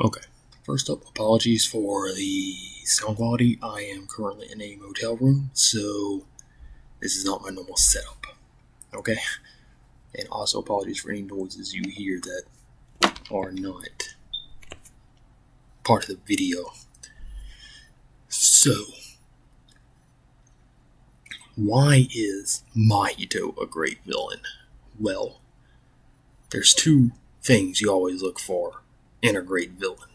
Okay. First up, apologies for the sound quality. I am currently in a motel room, so this is not my normal setup. Okay? And also apologies for any noises you hear that are not part of the video. So, why is Mahito a great villain? Well, there's two things you always look for in a great villain.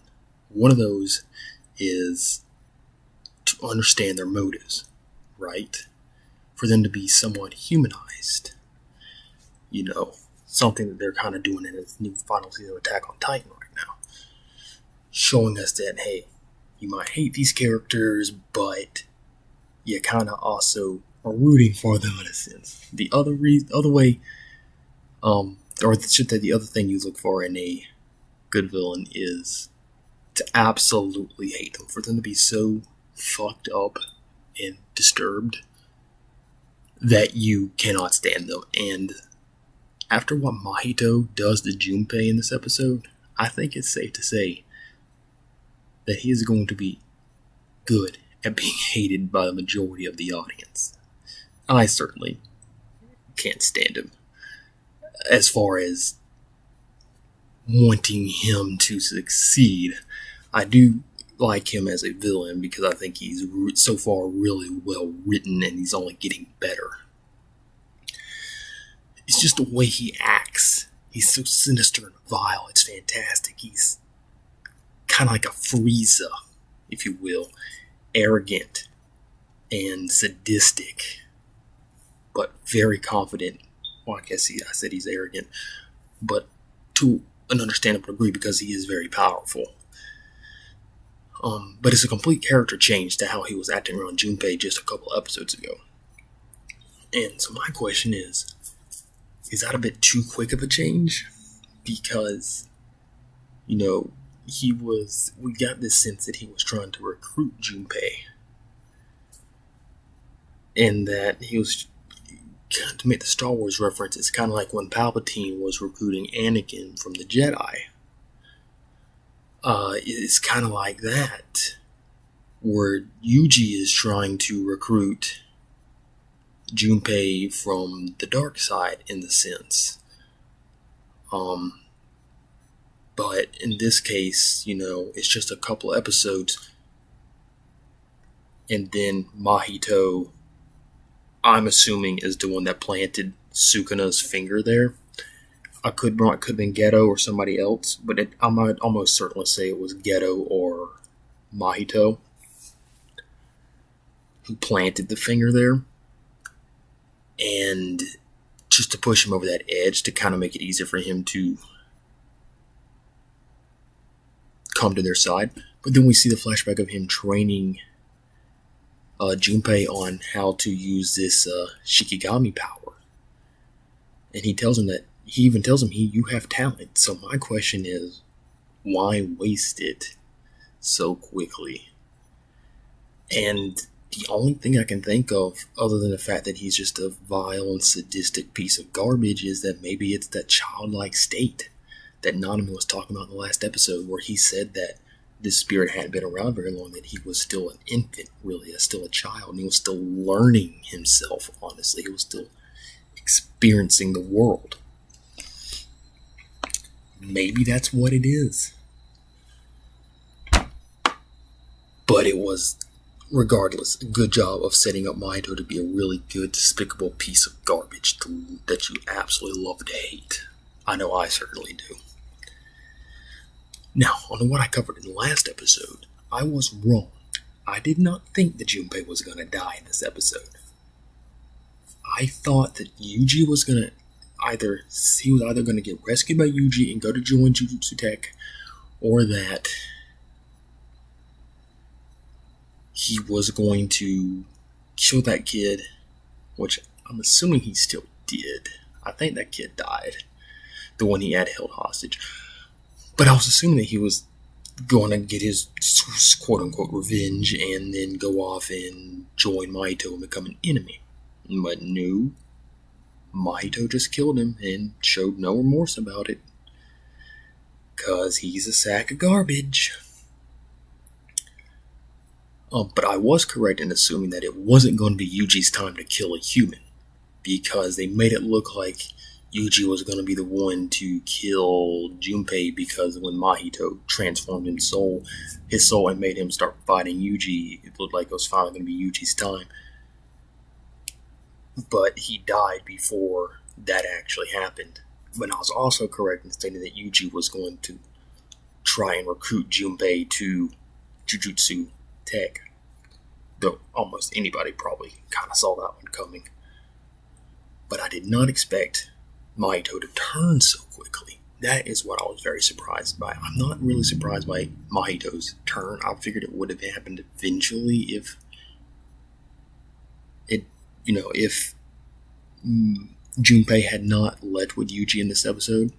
One of those is to understand their motives, right? For them to be somewhat humanized. You know, something that they're kind of doing in this new final season of Attack on Titan right now. Showing us that, hey, you might hate these characters, but you kind of also are rooting for them in a sense. The other way, the other thing you look for in a good villain is to absolutely hate them, for them to be so fucked up and disturbed that you cannot stand them. And after what Mahito does to Junpei in this episode, I think it's safe to say that he is going to be good at being hated by the majority of the audience. I certainly can't stand him as far as wanting him to succeed. I do like him as a villain because I think he's so far really well written and he's only getting better. It's just the way he acts. He's so sinister and vile. It's fantastic. He's kind of like a Frieza, if you will. Arrogant and sadistic, but very confident. Well, I guess I said he's arrogant, but to an understandable degree because he is very powerful. But it's a complete character change to how he was acting around Junpei just a couple episodes ago. And so my question is that a bit too quick of a change? Because, we got this sense that he was trying to recruit Junpei. And that he was, to make the Star Wars reference, it's kind of like when Palpatine was recruiting Anakin from the Jedi. It's kind of like that, where Yuji is trying to recruit Junpei from the dark side in the sense. But in this case, it's just a couple episodes, and then Mahito, I'm assuming, is the one that planted Sukuna's finger there. It could have been Geto or somebody else, but I might almost certainly say it was Geto or Mahito who planted the finger there. And just to push him over that edge to kind of make it easier for him to come to their side. But then we see the flashback of him training Junpei on how to use this Shikigami power. And he even tells him, you have talent. So my question is, why waste it so quickly? And the only thing I can think of, other than the fact that he's just a vile and sadistic piece of garbage, is that maybe it's that childlike state that Nanami was talking about in the last episode, where he said that this spirit hadn't been around very long, that he was still an infant, really, still a child, and he was still learning himself, honestly. He was still experiencing the world. Maybe that's what it is. But it was, regardless, a good job of setting up Mahito to be a really good, despicable piece of garbage that you absolutely love to hate. I know I certainly do. Now, on what I covered in the last episode, I was wrong. I did not think that Junpei was going to die in this episode. I thought that Yuji was going to he was either going to get rescued by Yuji and go to join Jujutsu Tech, or that he was going to kill that kid, which I'm assuming he still did. I think that kid died, the one he had held hostage. But I was assuming that he was going to get his quote-unquote revenge and then go off and join Mahito and become an enemy. But no, Mahito just killed him and showed no remorse about it. because he's a sack of garbage. But I was correct in assuming that it wasn't going to be Yuji's time to kill a human, because they made it look like Yuji was going to be the one to kill Junpei, because when Mahito transformed his soul and made him start fighting Yuji, it looked like it was finally going to be Yuji's time. But he died before that actually happened. But I was also correct in stating that Yuji was going to try and recruit Junpei to Jujutsu Tech. Though almost anybody probably kind of saw that one coming. But I did not expect Mahito to turn so quickly. That is what I was very surprised by. I'm not really surprised by Mahito's turn. I figured it would have happened eventually if Junpei had not left with Yuji in this episode.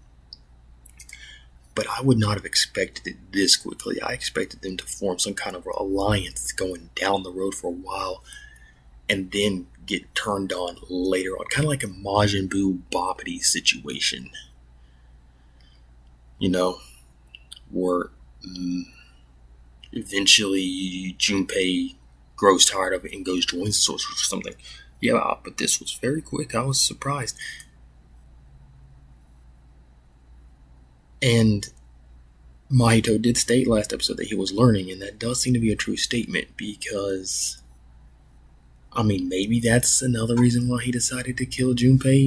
But I would not have expected it this quickly. I expected them to form some kind of alliance going down the road for a while and then get turned on later on. Kind of like a Majin Buu Boppity situation. Where eventually Junpei grows tired of it and goes joins the sorcerers or something. Yeah, but this was very quick. I was surprised. And Mahito did state last episode that he was learning, and that does seem to be a true statement, because maybe that's another reason why he decided to kill Junpei.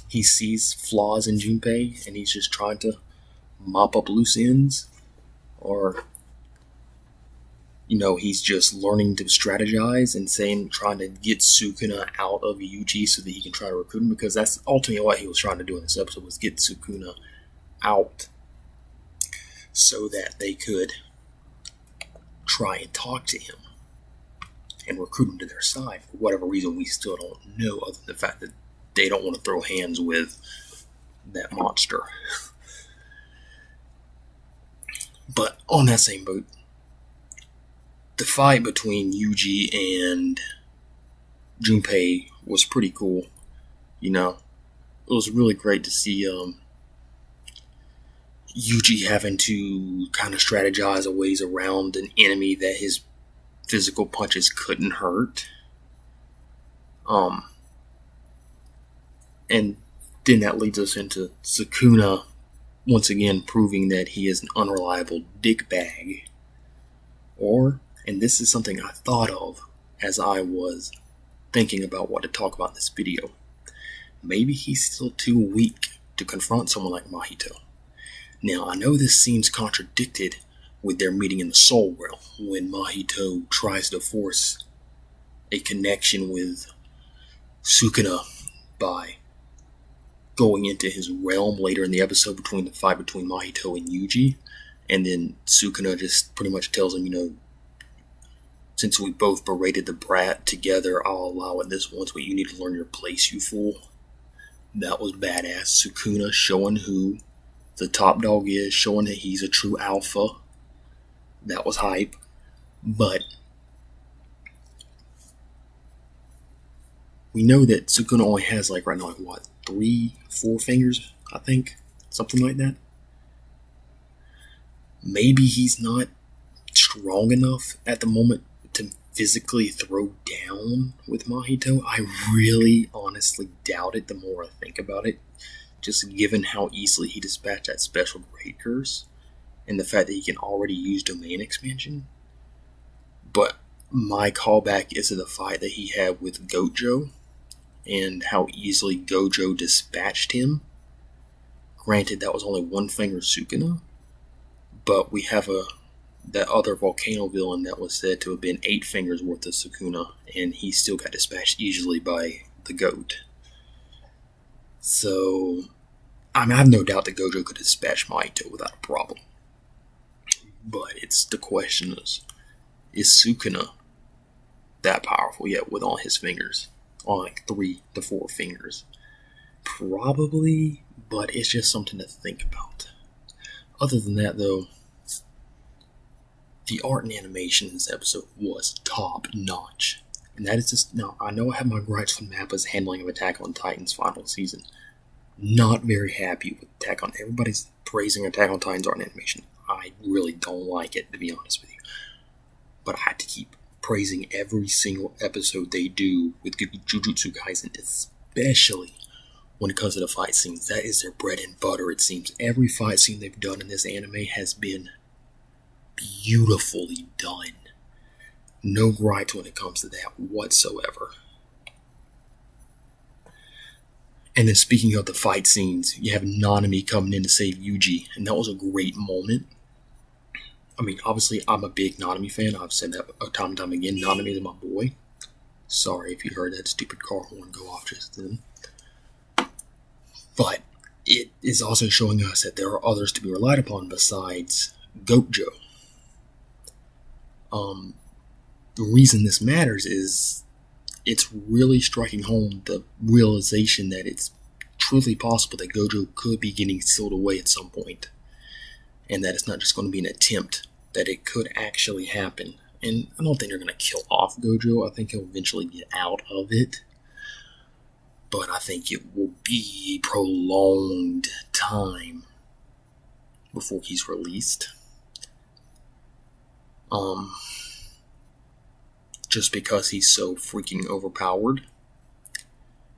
He sees flaws in Junpei, and he's just trying to mop up loose ends. Or, he's just learning to strategize and trying to get Sukuna out of Yuji so that he can try to recruit him, because that's ultimately what he was trying to do in this episode, was get Sukuna out so that they could try and talk to him and recruit him to their side. For whatever reason, we still don't know, other than the fact that they don't want to throw hands with that monster. But on that same boat, the fight between Yuji and Junpei was pretty cool. It was really great to see Yuji having to kind of strategize a ways around an enemy that his physical punches couldn't hurt. And then that leads us into Sukuna once again proving that he is an unreliable dickbag. And this is something I thought of as I was thinking about what to talk about in this video. Maybe he's still too weak to confront someone like Mahito. Now, I know this seems contradicted with their meeting in the Soul Realm, when Mahito tries to force a connection with Sukuna by going into his realm later in the episode between the fight between Mahito and Yuji. And then Sukuna just pretty much tells him, since we both berated the brat together, I'll allow it this once, but you need to learn your place, you fool. That was badass. Sukuna showing who the top dog is, showing that he's a true alpha. That was hype. But we know that Sukuna only has right now 3-4 fingers, I think, something like that. Maybe he's not strong enough at the moment to physically throw down with Mahito. I really honestly doubt it the more I think about it, just given how easily he dispatched that special Great Curse and the fact that he can already use domain expansion. But my callback is to the fight that he had with Gojo and how easily Gojo dispatched him. Granted, that was only one finger Sukuna, but we have that other volcano villain that was said to have been 8 fingers worth of Sukuna, and he still got dispatched easily by the goat. So, I have no doubt that Gojo could dispatch Mahito without a problem. But the question is Sukuna that powerful yet with all his fingers? On 3 to 4 fingers? Probably, but it's just something to think about. Other than that, though, the art and animation in this episode was top notch. And that is just, now, I know I have my gripes with Mappa's handling of Attack on Titan's final season, Not very happy with Attack on. Everybody's praising Attack on Titan's art and animation. I really don't like it, to be honest with you. But I had to keep praising every single episode they do with Jujutsu Kaisen, especially when it comes to the fight scenes. That is their bread and butter, it seems. Every fight scene they've done in this anime has been beautifully done. No gripes when it comes to that whatsoever. And then speaking of the fight scenes, you have Nanami coming in to save Yuji, and that was a great moment. I mean, obviously, I'm a big Nanami fan. I've said that time and time again. Nanami is my boy. Sorry if you heard that stupid car horn go off just then. But it is also showing us that there are others to be relied upon besides Gojo. The reason this matters is it's really striking home the realization that it's truly possible that Gojo could be getting sealed away at some point. And that it's not just going to be an attempt, that it could actually happen. And I don't think they're going to kill off Gojo. I think he'll eventually get out of it. But I think it will be a prolonged time before he's released. Just because he's so freaking overpowered.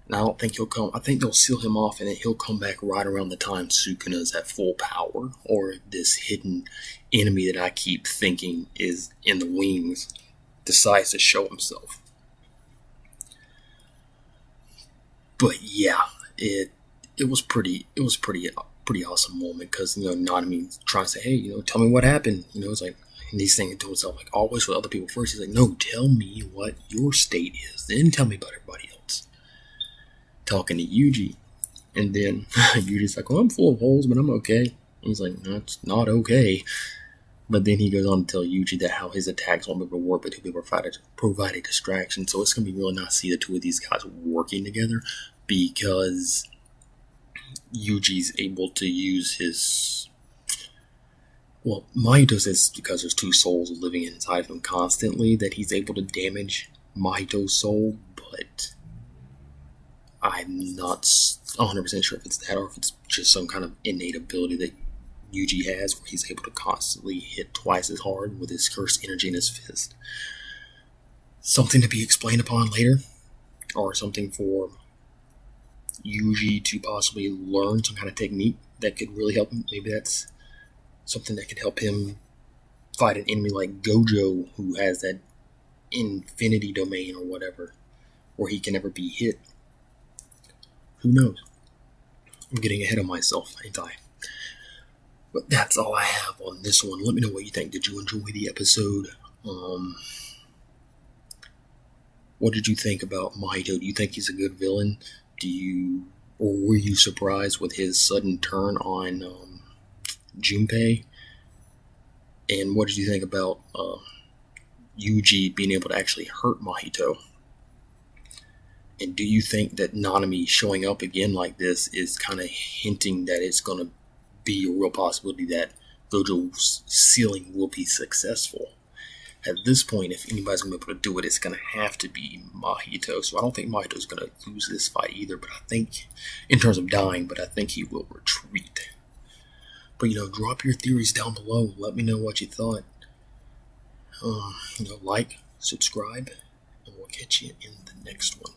And I don't think he'll come. I think they'll seal him off and then he'll come back right around the time Sukuna's at full power. Or this hidden enemy that I keep thinking is in the wings decides to show himself. But yeah, it was pretty awesome moment because, Nanami trying to say, hey, tell me what happened. It's like, and he's thinking to himself, like, always with other people first. He's like, no, tell me what your state is. Then tell me about everybody else. Talking to Yuji. And then Yuji's like, well, I'm full of holes, but I'm okay. And he's like, no, it's not okay. But then he goes on to tell Yuji that how his attacks won't be able to work, but he'll be able to provide a distraction. So it's going to be really nice to see the two of these guys working together because Yuji's able to use his... Well, Mahito says because there's two souls living inside of him constantly that he's able to damage Mahito's soul, but I'm not 100% sure if it's that or if it's just some kind of innate ability that Yuji has where he's able to constantly hit twice as hard with his cursed energy in his fist. Something to be explained upon later, or something for Yuji to possibly learn some kind of technique that could really help him. Maybe that's something that could help him fight an enemy like Gojo, who has that infinity domain or whatever, where he can never be hit. Who knows? I'm getting ahead of myself, ain't I? But that's all I have on this one. Let me know what you think. Did you enjoy the episode? What did you think about Mahito? Do you think he's a good villain? Or were you surprised with his sudden turn on Junpei? And what did you think about Yuji being able to actually hurt Mahito? And do you think that Nanami showing up again like this is kind of hinting that it's going to be a real possibility that Gojo's sealing will be successful? At this point, if anybody's going to be able to do it, it's going to have to be Mahito. So I don't think Mahito's going to lose this fight either, but I think, in terms of dying, but I think he will retreat. But, drop your theories down below. Let me know what you thought. Like, subscribe, and we'll catch you in the next one.